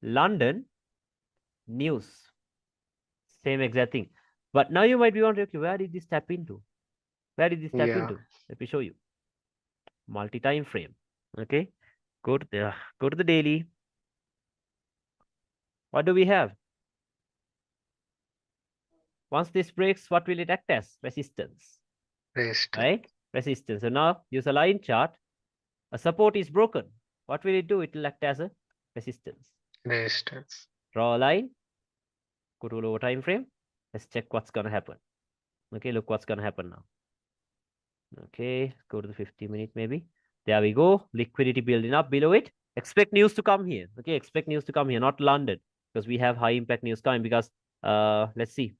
London news. Same exact thing. But now you might be wondering, okay, where did this tap into? Where did this tap Yeah. into? Let me show you. Multi-time frame. Okay. Go to the daily. What do we have? Once this breaks, what will it act as? Resistance. Resistance. Right? Resistance. So now use a line chart. A support is broken. What will it do? It will act as a resistance. Resistance. Draw a line. Go to a lower time frame. Let's check what's gonna happen. Okay, look what's gonna happen now. Okay, go to the 50-minute maybe. There we go. Liquidity building up below it. Expect news to come here. Okay, expect news to come here, not London, because we have high impact news coming. Because let's see.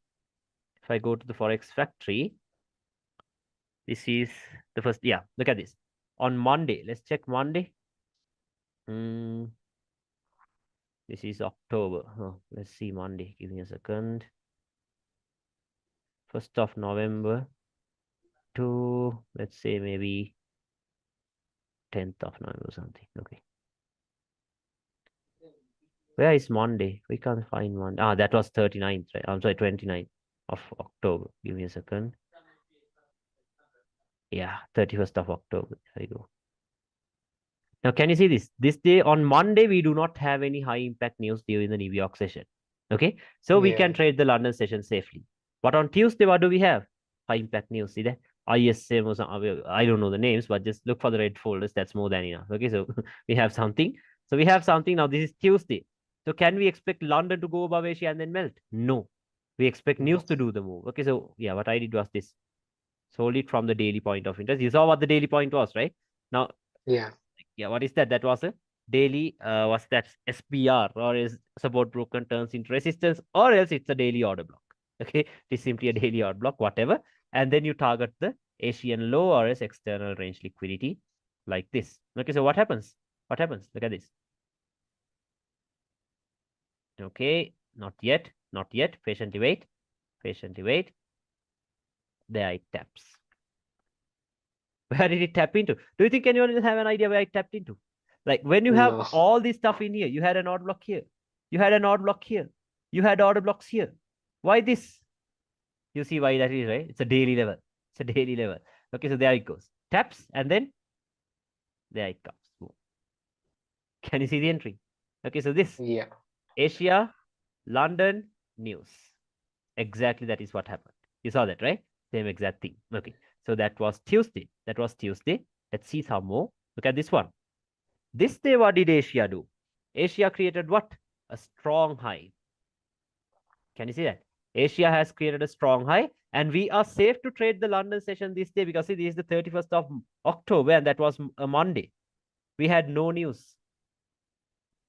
If I go to the Forex factory, this is the first. Yeah, look at this. On Monday, let's check Monday. This is October. Oh, let's see Monday. Give me a second. 1st of November to, let's say, maybe 10th of November or something. Okay. Where is Monday? We can't find Monday. Ah, that was 39th, right? I'm sorry, 29th of October. Give me a second. Yeah, 31st of October. There you go. Now, can you see this? This day on Monday, we do not have any high impact news during the New York session. Okay, so we Yeah. can trade the London session safely. But on Tuesday, what do we have? High impact news. See that? ISM or some, I don't know the names, but just look for the red folders. That's more than enough. Okay, so we have something. So we have something now. This is Tuesday. So can we expect London to go above Asia and then melt? No. We expect news No. to do the move. Okay, so yeah, what I did was this. Sold it from the daily point of interest. You saw what the daily point was, right? Now, Yeah. yeah, what is that? That was a daily, was that SPR, or is support broken turns into resistance, or else it's a daily order block. Okay, it's simply a daily order block, whatever. And then you target the Asian low or as external range liquidity like this. Okay, so what happens? What happens? Look at this. Okay, not yet, not yet. Patiently wait, patiently wait. There it taps. Where did it tap into? Do you think anyone will have an idea where it tapped into? Like when you have No. all this stuff in here, you had an odd block here, you had an odd block here, you had order blocks here. Why this? You see why that is, right? It's a daily level. It's a daily level. Okay, so there it goes. Taps and then there it comes. Boom. Can you see the entry? Okay, so this Yeah. Asia, London, news. Exactly that is what happened. You saw that, right? Same exact thing. Okay, so that was Tuesday. That was Tuesday. Let's see some more. Look at this one. This day, what did Asia do? Asia created what? A strong high. Can you see that? Asia has created a strong high, and we are safe to trade the London session this day because see, this is the 31st of October, and that was a Monday. We had no news,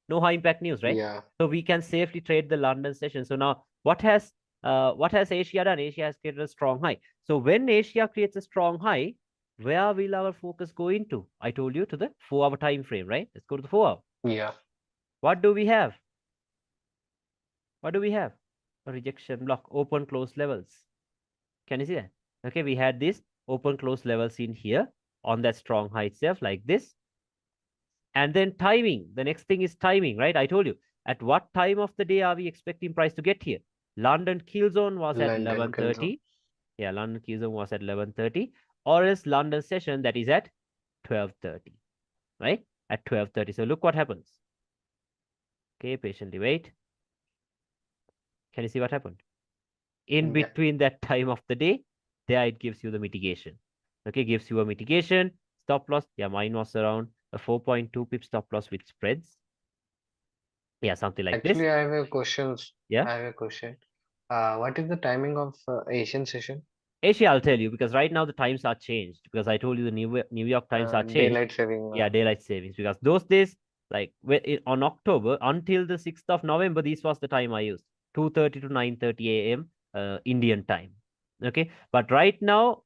no high impact news, right? Yeah. So we can safely trade the London session. So now, what has Asia done? Asia has created a strong high. So when Asia creates a strong high, where will our focus go into? I told you to the 4-hour time frame, right? Let's go to the 4-hour. Yeah. What do we have? What do we have? A rejection block, open close levels. Can you see that? Okay, we had this open close levels in here on that strong high itself like this. And then timing. The next thing is timing, right? I told you. At what time of the day are we expecting price to get here? London kill zone was at London kill zone. 11:30. Yeah, London kill zone was at 11:30. Or else London session that is at 12:30, right? At 12:30. So look what happens. Okay, patiently wait. Can you see what happened? In Yeah. between that time of the day, there it gives you the mitigation. Okay, gives you a mitigation. Stop loss. Yeah, mine was around a 4.2 pip stop loss with spreads. Yeah, something like this. Actually, I have a question. Yeah. I have a question. What is the timing of Asian session? Actually, I'll tell you because right now the times are changed because I told you the New York times are changed. Daylight saving. Yeah, daylight savings because those days, like on October until the 6th of November, this was the time I used 2:30 to 9:30 a.m. Indian time. Okay, but right now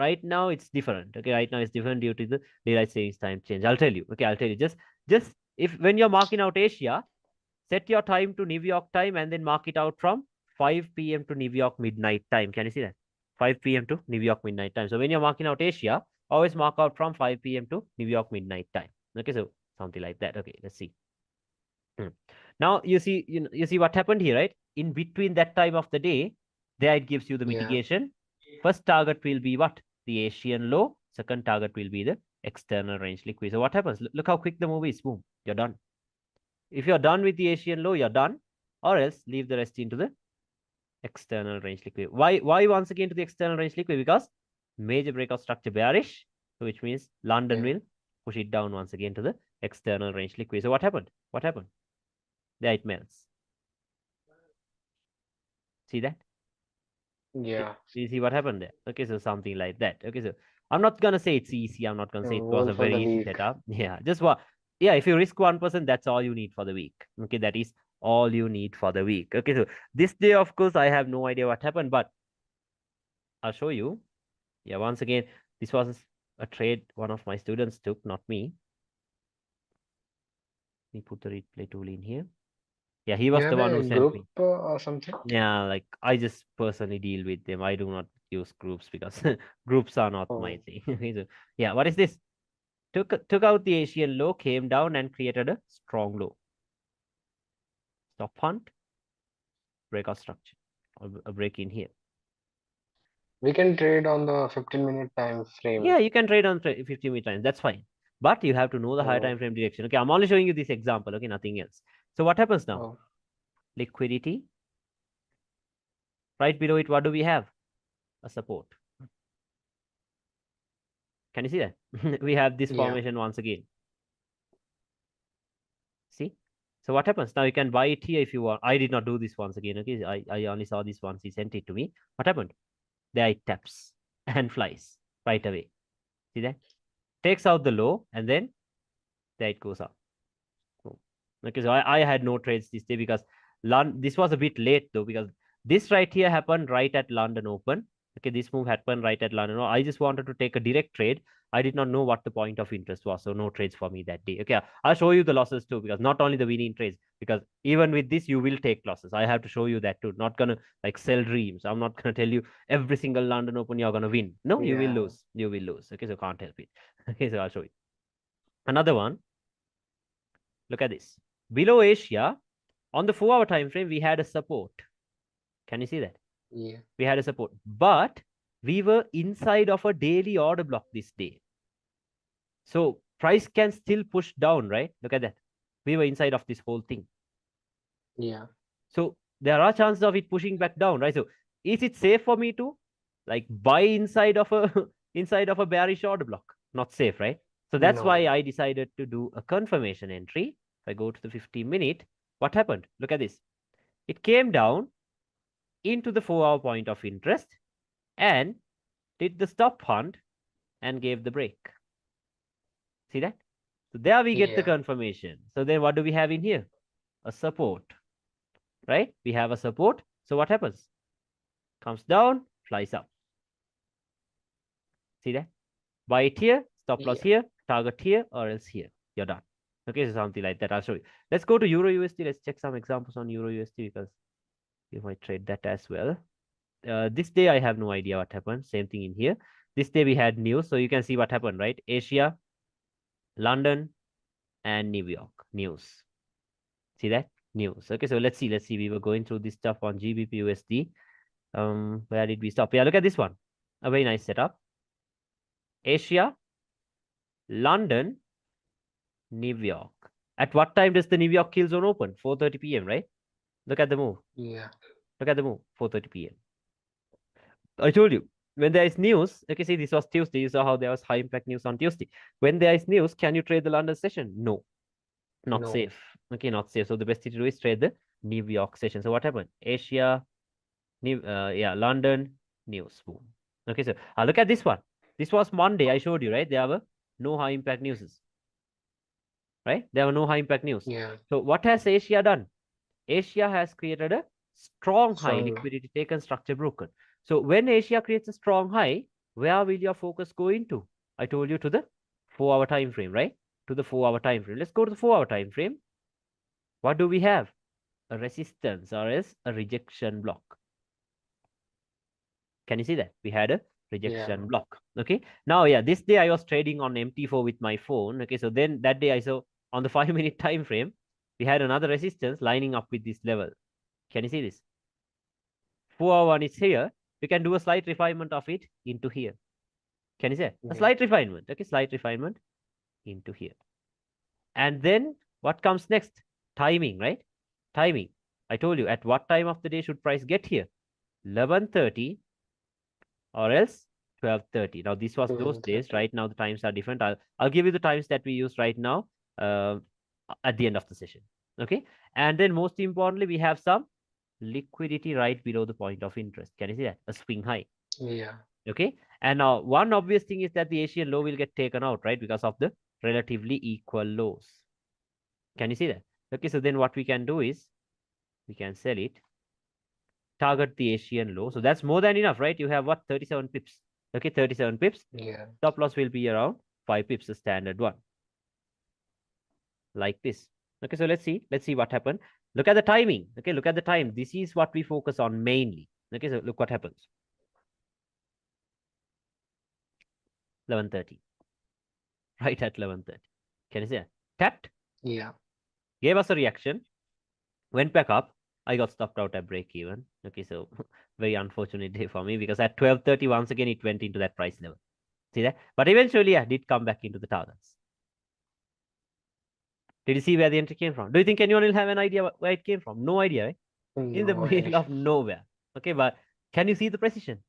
it's different. Okay, right now it's different due to the daylight savings time change. I'll tell you. Okay, I'll tell you. Just if when you're marking out Asia, set your time to New York time and then mark it out from 5 p.m. to New York midnight time. Can you see that? 5 p.m. to New York midnight time. So when you're marking out Asia, always mark out from 5 p.m. to New York midnight time. Okay, so something like that. Okay, let's see. Now you see, you see what happened here, right? In between that time of the day, there it gives you the Yeah. mitigation. First target will be what? The Asian low. Second target will be the external range liquid. So what happens? Look how quick the move is. Boom, you're done. If you're done with the Asian low, you're done. Or else leave the rest into the external range liquid. Why once again to the external range liquid? Because major breakout structure bearish, which means London will push it down once again to the external range liquid. So what happened? What happened? There it melts. See that? Yeah. You see what happened there? Okay, so something like that. Okay, so I'm not gonna say it's easy. I'm not gonna say it was Goal a for the very easy week. setup. Yeah, just what? Yeah, if you risk 1%, that's all you need for the week. Okay, that is all you need for the week. Okay, so this day, of course, I have no idea what happened, but I'll show you. Yeah, once again, this was a trade one of my students took, not me. Let me put the replay tool in here. Yeah, he was You the have one who a sent group me. or something? Yeah, like I just personally deal with them. I do not use groups because groups are not my Oh, thing. So, yeah, what is this? Took out the Asian low, came down and created a strong low. Stop hunt, breakout structure, or a break in here. we can trade on the 15-minute time frame. Yeah, you can trade on 50 minute times. That's fine. But you have to know the higher time Oh, frame direction. Okay, I'm only showing you this example. Okay, nothing else. So what happens now? oh, Liquidity. Right below it, what do we have? A support. Can you see that? We have this yeah, formation once again. See? So what happens? Now you can buy it here if you want. I did not do this once again. Okay, I only saw this once. He sent it to me. What happened? There it taps and flies right away. See that? Takes out the low and then there it goes up. Okay, so I had no trades this day because this was a bit late though, because this right here happened right at London Open. Okay, this move happened right at London. I just wanted to take a direct trade. I did not know what the point of interest was, so no trades for me that day. Okay, I'll show you the losses too, because not only the winning trades, because even with this you will take losses. I have to show you that too. Not gonna like sell dreams. I'm not gonna tell you every single London Open you're gonna win. No, you will yeah, lose. You will lose. Okay, so can't help it. Okay, so I'll show you another one. Look at this. Below Asia, on the 4-hour time frame, we had a support. Can you see that? yeah, We had a support, but we were inside of a daily order block this day. So price can still push down, right? Look at that. We were inside of this whole thing. yeah. So there are chances of it pushing back down, right? So is it safe for me to like buy inside of a inside of a bearish order block? Not safe, right? So that's why No, I decided to do a confirmation entry. If I go to the 15-minute, what happened? Look at this. It came down into the 4-hour point of interest and did the stop hunt and gave the break. See that? So there we get the yeah, confirmation. So then what do we have in here? A support, right? We have a support. So what happens? Comes down, flies up. See that? Buy it here, stop loss yeah, here, target here, or else here. You're done. Okay, so something like that. I'll show you. Let's go to Euro USD. Let's check some examples on Euro USD because you might trade that as well. This day, I have no idea what happened. Same thing in here. This day, we had news. So you can see what happened, right? Asia, London, and New York. News. See that? News. Okay, so let's see. Let's see. We were going through this stuff on GBP USD. Where did we stop? Yeah, look at this one. A very nice setup. Asia, London, New York. At what time does the New York kill zone open? 4:30 p.m., right? Look at the move. yeah. Look at the move. 4:30 p.m. I told you. When there is news, okay, see, this was Tuesday. You saw how there was high impact news on Tuesday. When there is news, can you trade the London session? No, not No, safe. Okay, not safe. So the best thing to do is trade the New York session. So what happened? Asia, London, news. Boom. Okay, so look at this one. This was Monday. I showed you, right? There were no high impact news. Right? There were no high impact news. yeah. So what has Asia done? Asia has created a strong high, Strong. liquidity taken, structure broken. So when Asia creates a strong high, where will your focus go into? I told you to the 4-hour time frame, right? To the 4-hour time frame. Let's go to the 4-hour time frame. What do we have? A resistance or else a rejection block. Can you see that? We had a rejection Yeah, block. Okay. Now, yeah, this day I was trading on MT4 with my phone. Okay. So then that day I saw on the 5-minute time frame, we had another resistance lining up with this level. Can you see this? 4-hour one is here. We can do a slight refinement of it into here. Can you say? A slight refinement. Okay, slight refinement into here. And then what comes next? Timing, right? Timing. I told you at what time of the day should price get here? 11:30 or else 12:30. Now this was those days. Right now the times are different. I'll give you the times that we use right now at the end of the session. Okay. And then most importantly, we have some liquidity right below the point of interest. Can you see that? A swing high. Yeah. Okay. And now one obvious thing is that the Asian low will get taken out, right? Because of the relatively equal lows. Can you see that? Okay. So then what we can do is we can sell it, target the Asian low. So that's more than enough, right? You have what? 37 pips. Okay. 37 pips. Yeah. Stop loss will be around 5 pips, the standard one. Like this. Okay. So let's see what happened. Look at the timing. Okay. Look at the time. This is what we focus on mainly. Okay. So look what happens. 11:30. Right at 11:30. Can you see that? Tapped. Yeah. Gave us a reaction. Went back up. I got stopped out at break even. Okay, so very unfortunate day for me because at 12:30 once again it went into that price level. See that? But eventually, I did come back into the targets. Did you see where the entry came from? Do you think anyone will have an idea where it came from? No idea, right? In the middle of nowhere. Okay, but can you see the precision?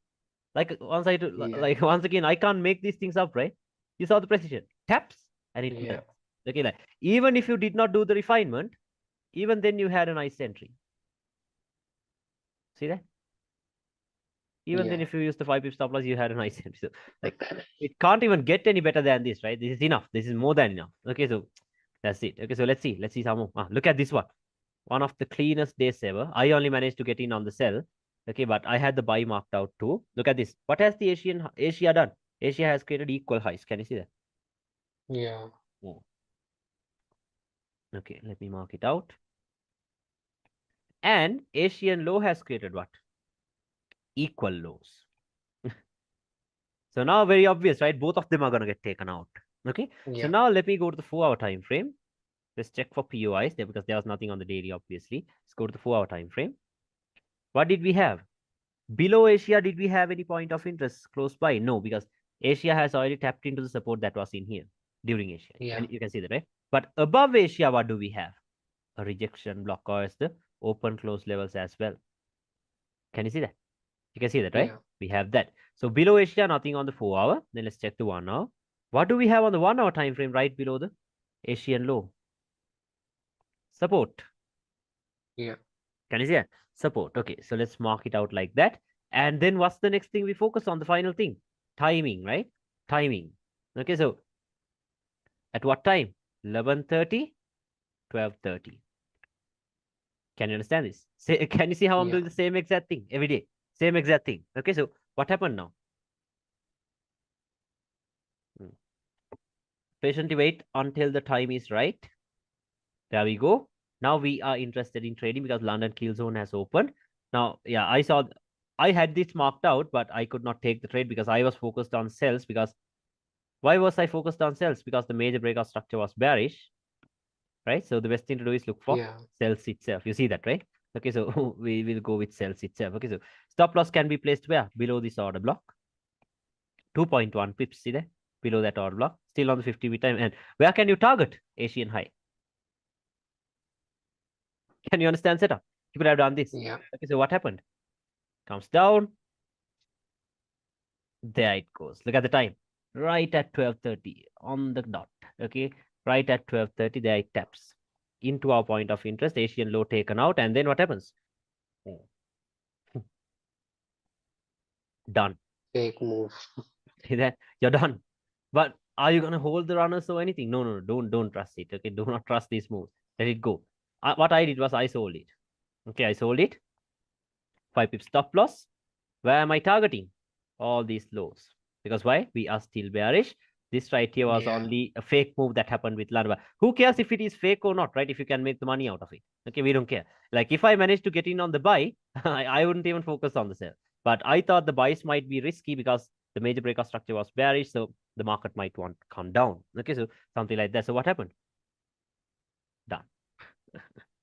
Like once like once again, I can't make these things up, right? You saw the precision. Taps and it went. Okay, like even if you did not do the refinement, even then you had a nice entry. See that? Even then, if you use the 5 pip stop loss, you had a nice entry. So, like, it can't even get any better than this, right? This is enough. This is more than enough. Okay, so that's it. Okay, so let's see. Let's see some more. Look at this one. One of the cleanest days ever. I only managed to get in on the sell. Okay, but I had the buy marked out too. Look at this. What has the Asia done? Asia has created equal highs. Can you see that? Yeah. Oh. Okay, let me mark it out. And Asian low has created what? Equal lows. So now very obvious, right? Both of them are going to get taken out. Okay. So now let me go to the 4-hour time frame. Let's check for POIs there because there was nothing on the daily, obviously. Let's go to the 4-hour time frame. What did we have? Below Asia, did we have any point of interest close by? No, because Asia has already tapped into the support that was in here during Asia. Yeah. And you can see that, right? But above Asia, what do we have? A rejection block or as the open close levels as well. Can you see that? You can see that, right? We have that. So below Asia, nothing on the 4-hour. Then let's check the 1-hour. What do we have on the 1-hour time frame right below the Asian low? Support. Yeah. Can you see that? Support. Okay, so let's mark it out like that. And then what's the next thing we focus on? The final thing. Timing, right? Timing. Okay, so at what time? 11:30, 12:30. Can you understand this? Can you see how I'm doing the same exact thing every day? Same exact thing. Okay, so what happened now? Patiently wait until the time is right. There we go. Now we are interested in trading because London kill zone has opened. Now, yeah, I had this marked out, but I could not take the trade because I was focused on sells. Because why was I focused on sells? Because the major breakout structure was bearish, right? So the best thing to do is look for sells itself. You see that, right? Okay, so we will go with sells itself. Okay, so stop loss can be placed where? Below this order block. 2.1 pips, see there? Below that order block. Still on the 50 time. And where can you target? Asian high. Can you understand setup? People have done this. Yeah. Okay, so what happened? Comes down. There it goes. Look at the time. Right at 12:30 on the dot. Okay, right at 12:30, there it taps into our point of interest. Asian low taken out, and then what happens? Done. Fake move. See that? You're done. But are you gonna hold the runners or anything? No, no, no. Don't trust it. Okay, do not trust these moves. Let it go. What I did was I sold it. Okay, I sold it. 5 pips stop loss. Where am I targeting? All these lows. Because why? We are still bearish. This right here was only a fake move that happened with Landa. Who cares if it is fake or not, right? If you can make the money out of it. Okay, we don't care. Like if I managed to get in on the buy, I wouldn't even focus on the sell. But I thought the buys might be risky because the major breakout structure was bearish. So the market might want to come down. Okay, so something like that. So what happened? Done.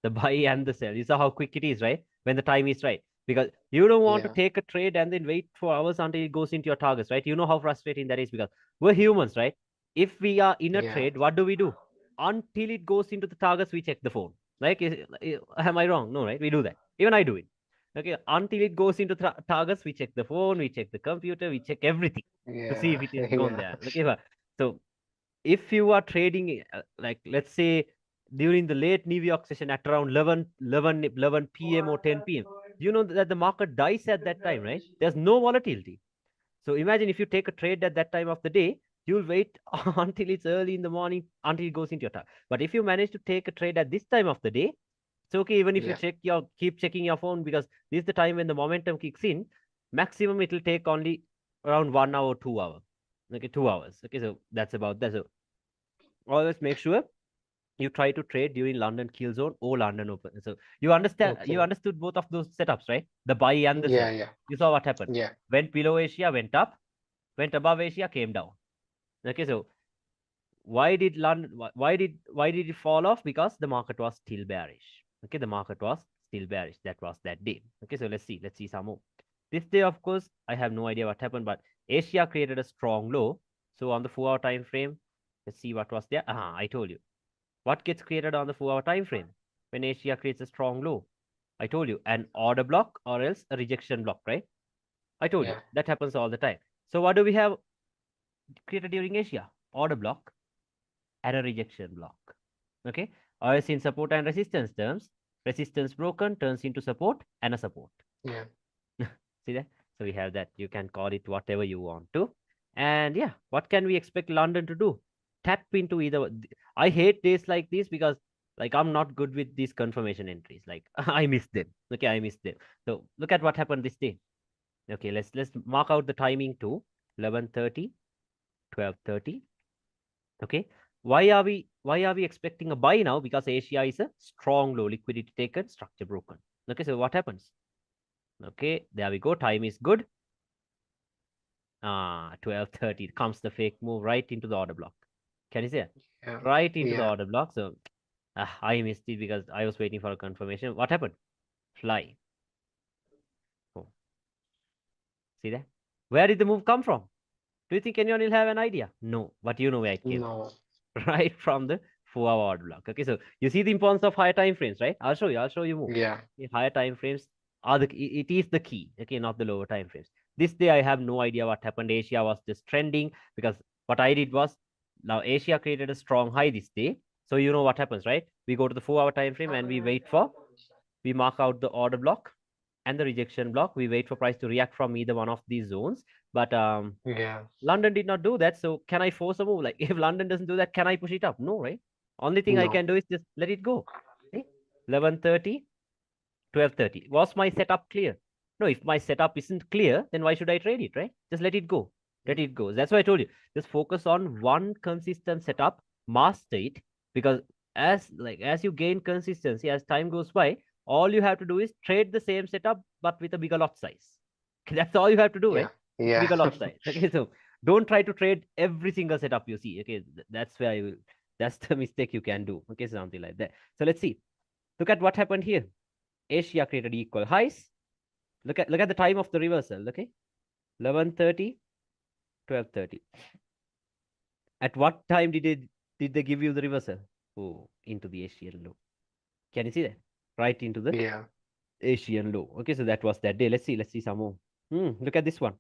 The buy and the sell. You saw how quick it is, right? When the time is right. Because you don't want to Yeah. take a trade and then wait for hours until it goes into your targets, right? You know how frustrating that is because we're humans, right? If we are in a Yeah. trade, what do? Until it goes into the targets, we check the phone. Like, am I wrong? No, right? We do that. Even I do it. Okay, until it goes into targets, we check the phone, we check the computer, we check everything to see if Yeah. it is gone Yeah. there. Okay, so if you are trading, like let's say during the late New York session at around 11 p.m. or 10 p.m., you know that the market dies at that time, right? There's no volatility. So imagine if you take a trade at that time of the day, you'll wait until it's early in the morning until it goes into your target. But if you manage to take a trade at this time of the day, it's okay even if you Yeah. keep checking your phone because this is the time when the momentum kicks in. Maximum it will take only around 1 hour, 2 hours. Okay, 2 hours. Okay, so that's about that. So always make sure you try to trade during London kill zone or London open. So you Okay. understood both of those setups, right? The buy and the sell. Yeah. Yeah. You saw what happened. Yeah. Went below Asia, went up, went above Asia, came down. Okay, so why did London why did it fall off? Because the market was still bearish. Okay, the market was still bearish. That was that day. Okay, so let's see some more. This day, of course, I have no idea what happened, but Asia created a strong low. So on the 4 hour time frame, let's see what was there. I told you. What gets created on the 4 hour time frame when Asia creates a strong low? I told you an order block or else a rejection block, right? I told you Yeah. that happens all the time. So what do we have created during Asia? Order block and a rejection block. Okay. Or else in support and resistance terms, resistance broken turns into support and a support. Yeah. See that? So we have that. You can call it whatever you want to. And yeah, what can we expect London to do? Tap into either. I hate days like this because like I'm not good with these confirmation entries. Like I miss them. Okay, I miss them. So look at what happened this day. Okay, let's mark out the timing to 11:30, 12:30. Okay. Why are we expecting a buy now? Because Asia is a strong low, liquidity taken, structure broken. Okay, so what happens? Okay, there we go. Time is good. 12:30 comes the fake move right into the order block. Can you see it? Yeah. Right into the Yeah. order block. So I missed it because I was waiting for a confirmation. What happened? Fly. Oh, see that? Where did the move come from? Do you think anyone will have an idea? No, but you know where it came from. No. Right from the 4 hour order block. Okay, so you see the importance of higher time frames, right? I'll show you more. Yeah. The higher time frames are it is the key, okay, not the lower time frames. This day I have no idea what happened. Asia was just trending because what I did was now Asia created a strong high this day. So you know what happens, right? We go to the 4 hour time frame and we mark out the order block and the rejection block. We wait for price to react from either one of these zones. But Yeah. London did not do that. So can I force a move? Like if London doesn't do that, can I push it up? No, right? Only thing I No. can do is just let it go. Okay? 11:30, 12:30. Was my setup clear? No, if my setup isn't clear, then why should I trade it, right? Just let it go. Let it go. That's why I told you. Just focus on one consistent setup, master it, because as you gain consistency, as time goes by, all you have to do is trade the same setup but with a bigger lot size. That's all you have to do, Yeah. right? With a Yeah. bigger lot size. Okay, so don't try to trade every single setup you see. Okay, that's where that's the mistake you can do. Okay, something like that. So let's see. Look at what happened here. Asia created equal highs. Look at the time of the reversal. Okay, 11:30, 12:30. At what time did they give you the reversal? Oh, into the Asian low. Can you see that? Right into the Yeah. Asian low. Okay, so that was that day. Let's see some more. Look at this one.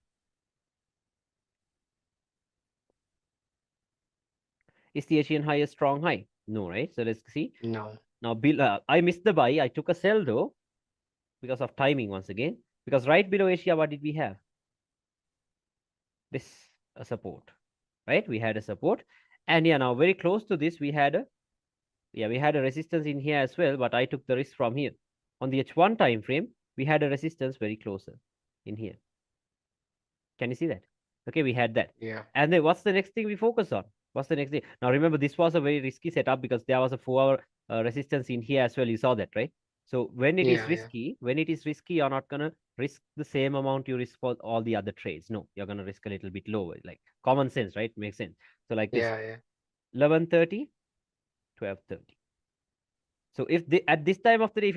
Is the Asian high a strong high? No, right? So let's see. No. Now, I missed the buy. I took a sell though because of timing once again. Because right below Asia, what did we have? This a support, right? We had a support, and yeah, now very close to this, we had a resistance in here as well, but I took the risk from here. On the H1 time frame, we had a resistance very closer in here. Can you see that? Okay, we had that. Yeah. And then what's the next thing we focus on? What's the next thing? Now remember, this was a very risky setup because there was a 4 hour resistance in here as well. You saw that, right? So Yeah. Yeah. when it is risky, you're not gonna risk the same amount you risk for all the other trades. No, you're gonna risk a little bit lower. Like common sense, right? Makes sense. So like this Yeah. Yeah. 11:30, 12:30. So if they at this time of the day, if it